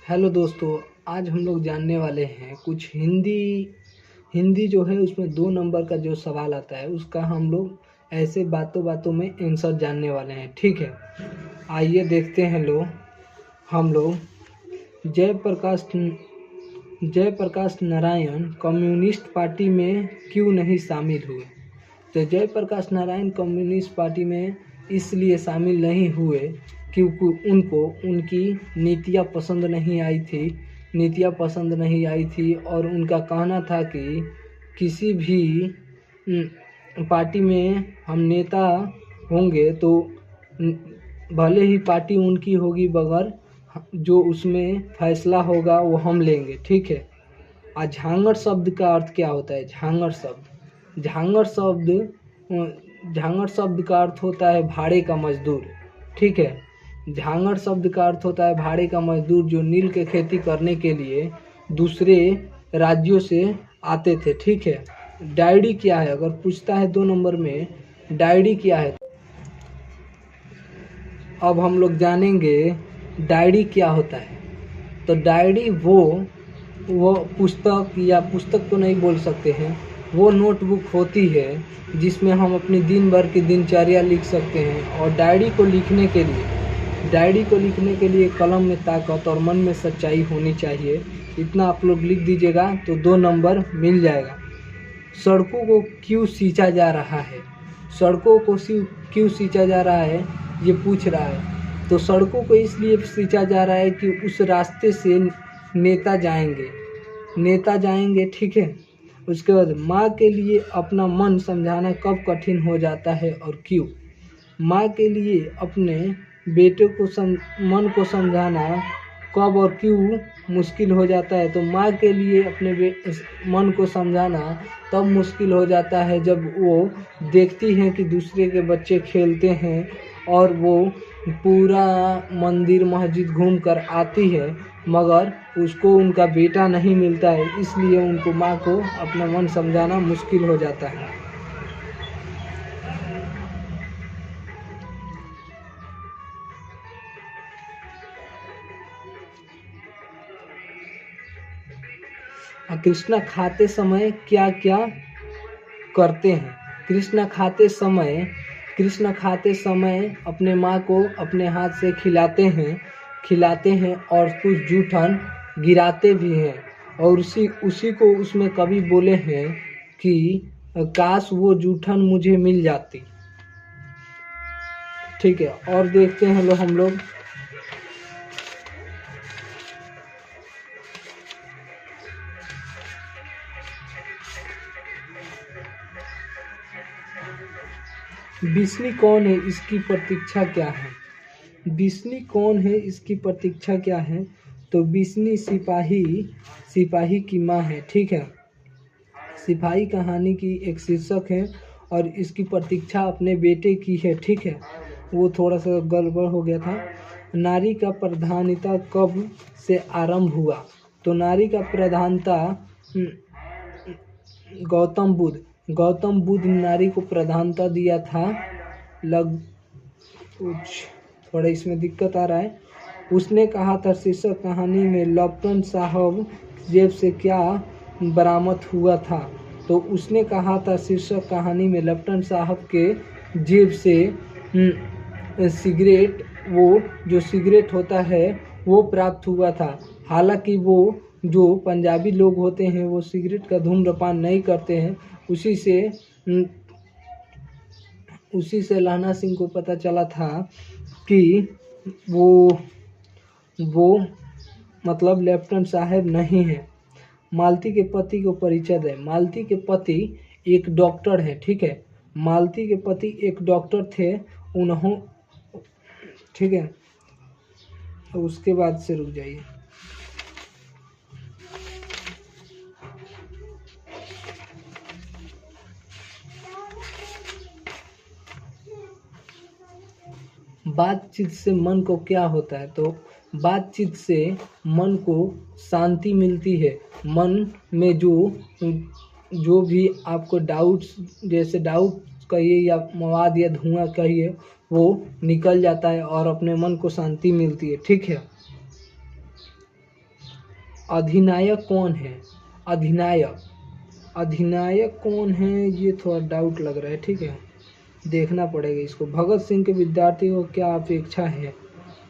Hello दोस्तों, आज हम लोग जानने वाले हैं कुछ हिंदी जो है उसमें 2 नंबर का जो सवाल आता है उसका हम लोग ऐसे बातों बातों में आंसर जानने वाले हैं। ठीक है, आइए देखते हैं। हम लोग जयप्रकाश जयप्रकाश नारायण कम्युनिस्ट पार्टी में क्यों नहीं शामिल हुए? तो जयप्रकाश नारायण कम्युनिस्ट पार्टी में इसलिए शामिल नहीं हुए क्योंकि उनको उनकी नीतियाँ पसंद नहीं आई थी और उनका कहना था कि किसी भी पार्टी में हम नेता होंगे तो भले ही पार्टी उनकी होगी मगर जो उसमें फैसला होगा वो हम लेंगे। ठीक है। आज झांगड़ शब्द का अर्थ क्या होता है? झांगड़ शब्द का अर्थ होता है भाड़े का मजदूर। ठीक है, झांगड़ शब्द का अर्थ होता है भाड़े का मजदूर जो नील के खेती करने के लिए दूसरे राज्यों से आते थे। ठीक है। डायरी क्या है? अगर पूछता है 2 नंबर में डायरी क्या है, अब हम लोग जानेंगे डायरी क्या होता है। तो डायरी वो पुस्तक तो नहीं बोल सकते हैं, वो नोटबुक होती है जिसमें हम अपनी दिन भर की दिनचर्या लिख सकते हैं। और डायरी को लिखने के लिए कलम में ताकत और मन में सच्चाई होनी चाहिए। इतना आप लोग लिख दीजिएगा तो 2 नंबर मिल जाएगा। सड़कों को क्यों सींचा जा रहा है? क्यों सींचा जा रहा है ये पूछ रहा है। तो सड़कों को इसलिए सींचा जा रहा है कि उस रास्ते से नेता जाएंगे। ठीक है। उसके बाद माँ के लिए अपना मन समझाना कब कठिन हो जाता है और क्यों? माँ के लिए अपने बेटे को मन को समझाना कब और क्यों मुश्किल हो जाता है? तो माँ के लिए अपने मन को समझाना तब मुश्किल हो जाता है जब वो देखती हैं कि दूसरे के बच्चे खेलते हैं और वो पूरा मंदिर मस्जिद घूम कर आती है मगर उसको उनका बेटा नहीं मिलता है, इसलिए उनको माँ को अपना मन समझाना मुश्किल हो जाता है। कृष्णा खाते समय क्या क्या करते हैं? कृष्ण खाते समय अपने माँ को अपने हाथ से खिलाते हैं और कुछ जूठन गिराते भी हैं। और उसी को उसमें कवि बोले हैं कि काश वो जूठन मुझे मिल जाती। ठीक है, और देखते हैं हम लोग बिस्नी कौन है, इसकी प्रतीक्षा क्या है? बिस्नी कौन है, इसकी प्रतीक्षा क्या है? तो बिस्नी सिपाही की माँ है। ठीक है, सिपाही कहानी की एक शीर्षक है और इसकी प्रतीक्षा अपने बेटे की है। ठीक है, वो थोड़ा सा गड़बड़ हो गया था। नारी का प्रधानता कब से आरंभ हुआ? तो नारी का प्रधानता गौतम बुद्ध नारी को प्रधानता दिया था। कुछ थोड़ा इसमें दिक्कत आ रहा है। उसने कहा था शीर्षक कहानी में लेफ्टिनेंट साहब जेब से क्या बरामद हुआ था? तो उसने कहा था शीर्षक कहानी में लेफ्टिनेंट साहब के जेब से सिगरेट, वो जो सिगरेट होता है वो प्राप्त हुआ था। हालांकि वो जो पंजाबी लोग होते हैं वो सिगरेट का धूम्रपान नहीं करते हैं। उसी से लहना सिंह को पता चला था कि वो मतलब लेफ्टिनेंट साहब नहीं है। मालती के पति को परिचय दें। मालती के पति एक डॉक्टर है। ठीक है, मालती के पति एक डॉक्टर थे। ठीक है, तो उसके बाद से रुक जाइए। बातचीत से मन को क्या होता है? तो बातचीत से मन को शांति मिलती है। मन में जो भी आपको जैसे डाउट कहिए या मवाद या धुआं कहिए, वो निकल जाता है और अपने मन को शांति मिलती है। ठीक है, अधिनायक कौन है? अधिनायक कौन है, ये थोड़ा डाउट लग रहा है। ठीक है, देखना पड़ेगा इसको। भगत सिंह के विद्यार्थियों को क्या अपेक्षा है?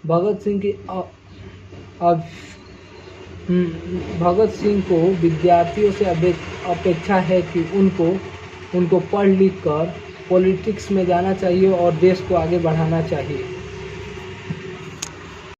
भगत सिंह की भगत सिंह को विद्यार्थियों से अपेक्षा है कि उनको पढ़ लिख कर पॉलिटिक्स में जाना चाहिए और देश को आगे बढ़ाना चाहिए।